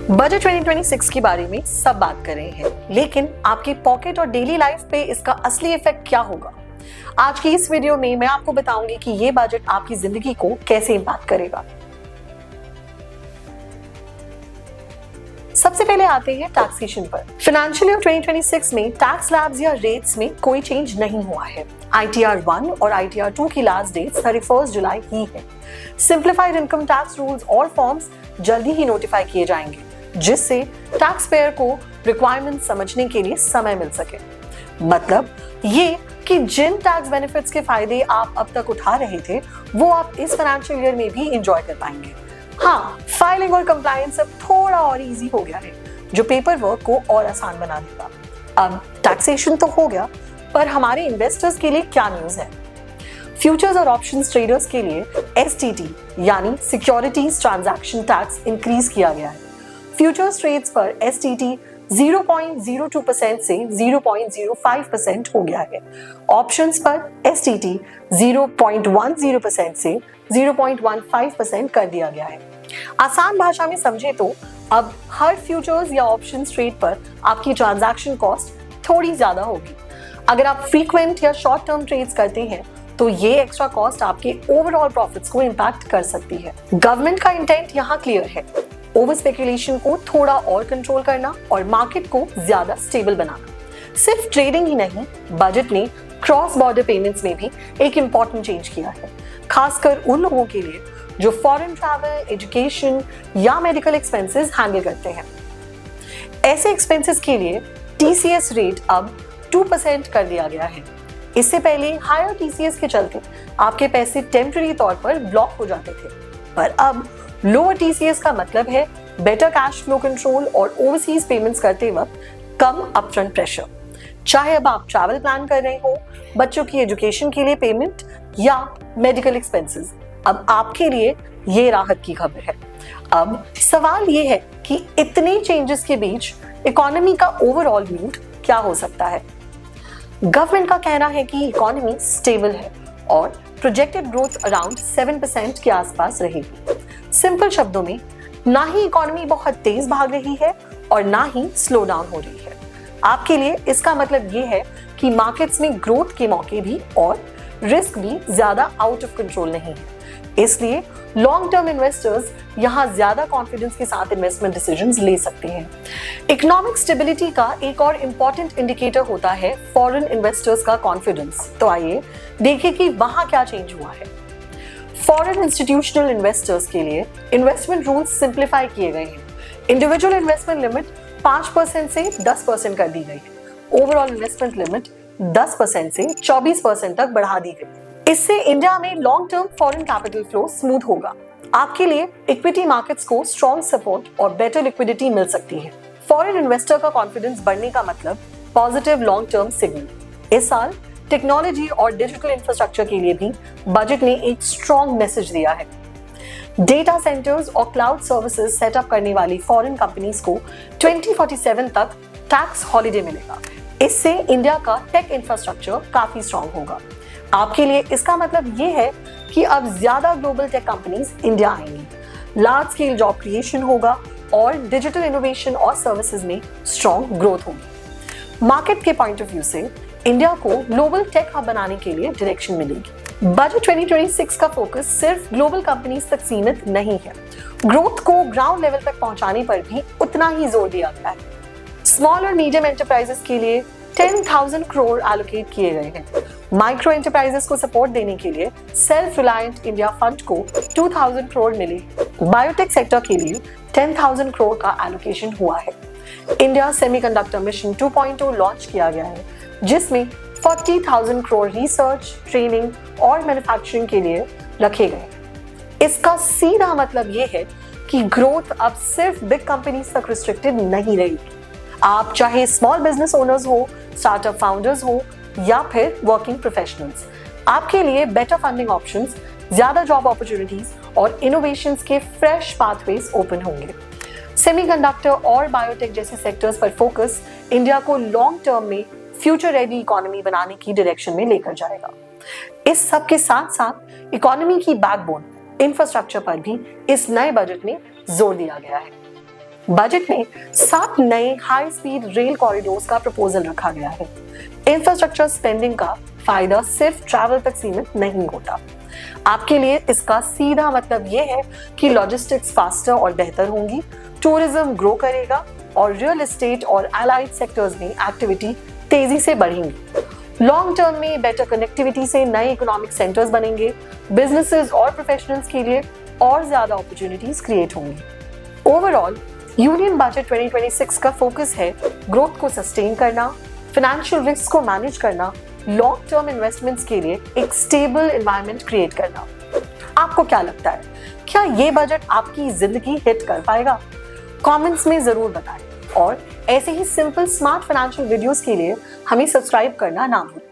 Budget 2026 के बारे में सब बात कर रहे हैं, लेकिन आपकी पॉकेट और डेली लाइफ पे इसका असली इफेक्ट क्या होगा? आज की इस वीडियो में मैं आपको बताऊंगी कि ये बजट आपकी जिंदगी को कैसे इम्पैक्ट करेगा। सबसे पहले आते हैं टैक्सेशन पर। फाइनेंशियल ईयर 2026 में टैक्स स्लैब्स या रेट्स में कोई चेंज नहीं हुआ है। ITR 1 और ITR 2 की लास्ट डेट 31 जुलाई ही है। सिंप्लीफाइड इनकम टैक्स रूल्स और फॉर्म्स जल्दी ही नोटिफाई किए जाएंगे, जिससे टैक्स पेयर को रिक्वायरमेंट समझने के लिए समय मिल सके। मतलब ये कि जिन टैक्स बेनिफिट्स के फायदे आप अब तक उठा रहे थे, वो आप इस फाइनेंशियल ईयर में भी एंजॉय कर पाएंगे। हाँ, फाइलिंग और कंप्लायंस अब थोड़ा और इजी हो गया है, जो पेपर वर्क को और आसान बना देगा। अब टैक्सेशन तो हो गया, पर हमारे इन्वेस्टर्स के लिए क्या न्यूज़ है? फ्यूचर्स और ऑप्शंस ट्रेडर्स के लिए STT यानी सिक्योरिटीज ट्रांजैक्शन टैक्स इंक्रीज किया गया है। फ्यूचर्स ट्रेड्स पर STT 0.02% से 0.05% हो गया है। ऑप्शंस पर STT 0.10% से 0.15% कर दिया गया है। आसान भाषा में समझे तो अब हर फ्यूचर्स या ऑप्शंस ट्रेड पर आपकी ट्रांजैक्शन कॉस्ट थोड़ी ज्यादा होगी। अगर आप फ्रीक्वेंट या शॉर्ट टर्म ट्रेड्स करते हैं तो ये एक्स्ट्रा कॉस्ट आपके ओवरऑल प्रॉफिट्स को इंपैक्ट कर सकती है। गवर्नमेंट का इंटेंट यहाँ क्लियर है, ओवर स्पेकुलेशन को थोड़ा और कंट्रोल करना और मार्केट को ज्यादा स्टेबल बनाना। सिर्फ ट्रेडिंग ही नहीं, बजट ने क्रॉस बॉर्डर पेमेंट्स में भी एक इम्पॉर्टेंट चेंज किया है, खासकर उन लोगों के लिए जो फॉरेन ट्रैवल, एजुकेशन या मेडिकल एक्सपेंसेस हैंडल करते हैं। ऐसे एक्सपेंसेस के लिए TCS रेट अब 2% कर दिया गया है। इससे पहले हायर TCS के चलते आपके पैसे टेम्पररी तौर पर ब्लॉक हो जाते थे, पर अब लोअर TCS का मतलब है बेटर कैश फ्लो कंट्रोल और ओवरसीज पेमेंट्स करते वक्त कम अपफ्रंट प्रेशर। चाहे अब आप ट्रैवल प्लान कर रहे हो, बच्चों की एजुकेशन के लिए पेमेंट या मेडिकल एक्सपेंसेस, अब आपके लिए ये राहत की खबर है। अब सवाल ये है कि इतने चेंजेस के बीच इकोनॉमी का ओवरऑल मूड क्या हो सकता है? गवर्नमेंट का कहना है कि इकोनॉमी स्टेबल है और प्रोजेक्टेड ग्रोथ अराउंड 7% के आसपास रहेगी। सिंपल शब्दों में, ना ही इकोनॉमी बहुत तेज भाग रही है और ना ही स्लो डाउन हो रही है। आपके लिए इसका मतलब ये है कि मार्केट्स में ग्रोथ के मौके भी और रिस्क भी ज्यादा आउट ऑफ कंट्रोल नहीं है। इसलिए लॉन्ग टर्म इन्वेस्टर्स यहां ज्यादा कॉन्फिडेंस के साथ इन्वेस्टमेंट डिसीजंस ले सकते हैं। इकोनॉमिक स्टेबिलिटी का एक और इम्पॉर्टेंट इंडिकेटर होता है फॉरेन इन्वेस्टर्स का कॉन्फिडेंस। तो आइए देखें कि वहां क्या चेंज हुआ है। फॉरेन इंस्टीट्यूशनल इन्वेस्टर्स के लिए इन्वेस्टमेंट रूल्स सिंप्लीफाई किए गए हैं। इंडिविजुअल इन्वेस्टमेंट लिमिट 5% से 10% कर दी गई है। ओवरऑल इन्वेस्टमेंट लिमिट 10% से 24% तक बढ़ा दी गई है। इससे इंडिया में long term foreign capital flow smooth होगा। आपके लिए इक्विटी मार्केट्स को स्ट्रॉन्ग सपोर्ट और बेटर लिक्विडिटी मिल सकती है। फॉरेन इन्वेस्टर का कॉन्फिडेंस बढ़ने का मतलब पॉजिटिव लॉन्ग टर्म सिग्नल। इस साल टेक्नोलॉजी और डिजिटल इंफ्रास्ट्रक्चर के लिए भी बजट ने एक स्ट्रॉन्ग मैसेज दिया है। डेटा सेंटर्स और क्लाउड सर्विसेज सेटअप करने वाली फॉरेन कंपनीज को 2047 तक टैक्स हॉलिडे मिलेगा। इससे इंडिया का टेक इंफ्रास्ट्रक्चर काफी स्ट्रॉन्ग होगा। आपके लिए इसका मतलब ये है कि अब ज्यादा ग्लोबल टेक कंपनीज इंडिया आएंगी, लार्ज स्केल जॉब क्रिएशन होगा और डिजिटल इनोवेशन और सर्विसेज में स्ट्रॉन्ग ग्रोथ होगी। मार्केट के पॉइंट ऑफ व्यू से इंडिया को ग्लोबल टेक हब बनाने के लिए डायरेक्शन मिलेगी। बजट 2026 का फोकस सिर्फ ग्लोबल कंपनीज तक सीमित नहीं है, ग्रोथ को ग्राउंड लेवल तक पहुंचाने पर भी उतना ही जोर दिया गया है। स्मॉल और मीडियम एंटरप्राइजेस के लिए 10,000 करोड़ एलोकेट किए गए हैं। माइक्रो एंटरप्राइजेस को सपोर्ट देने के लिए सेल्फ रिलायंट इंडिया फंड को 2,000 करोड़ मिले। बायोटेक सेक्टर के लिए 10,000 करोड़ का एलोकेशन हुआ है। इंडिया सेमीकंडक्टर मिशन 2.0 लॉन्च किया गया है, जिसमें 40,000 करोड़ रिसर्च, ट्रेनिंग और मैन्युफैक्चरिंग के लिए रखे गए। इसका सीधा मतलब ये है कि ग्रोथ अब सिर्फ बिग कंपनीज तक रिस्ट्रिक्टेड नहीं रहेगी। आप चाहे स्मॉल बिजनेस ओनर्स हो, स्टार्टअप फाउंडर्स हो या फिर वर्किंग प्रोफेशनल्स, आपके लिए बेटर फंडिंग ऑप्शंस, ज्यादा जॉब अपॉर्चुनिटीज और इनोवेशंस के फ्रेश पाथवेज ओपन होंगे। सेमीकंडक्टर और बायोटेक जैसे सेक्टर्स पर फोकस इंडिया को लॉन्ग टर्म में फ्यूचर रेडी इकोनॉमी बनाने की डायरेक्शन में लेकर जाएगा। इस सब के साथ साथ इकोनॉमी की बैकबोन इंफ्रास्ट्रक्चर पर भी इस नए बजट में जोर दिया गया है। बजट में 7 नए हाई स्पीड रेल कॉरिडोर्स का प्रपोजल रखा गया है। इंफ्रास्ट्रक्चर स्पेंडिंग का फायदा सिर्फ ट्रैवल तक सीमित नहीं होता। आपके लिए इसका सीधा मतलब ये है कि लॉजिस्टिक्स फास्टर और बेहतर होंगी, टूरिज्म ग्रो करेगा और रियल एस्टेट और एलाइड सेक्टर्स में एक्टिविटी तेजी से बढ़ेंगी। लॉन्ग टर्म में बेटर कनेक्टिविटी से नए इकोनॉमिक सेंटर्स बनेंगे, बिजनेसेस और प्रोफेशनल्स के लिए और ज्यादा अपॉर्चुनिटीज क्रिएट होंगी। ओवरऑल यूनियन बजट 2026 का फोकस है ग्रोथ को सस्टेन करना, फाइनेंशियल रिस्क को मैनेज करना, लॉन्ग टर्म इन्वेस्टमेंट्स के लिए एक स्टेबल एनवायरनमेंट क्रिएट करना। आपको क्या लगता है, क्या ये बजट आपकी जिंदगी हिट कर पाएगा? कमेंट्स में जरूर बताएं और ऐसे ही सिंपल स्मार्ट फाइनेंशियल वीडियोस के लिए हमें सब्सक्राइब करना ना भूलें।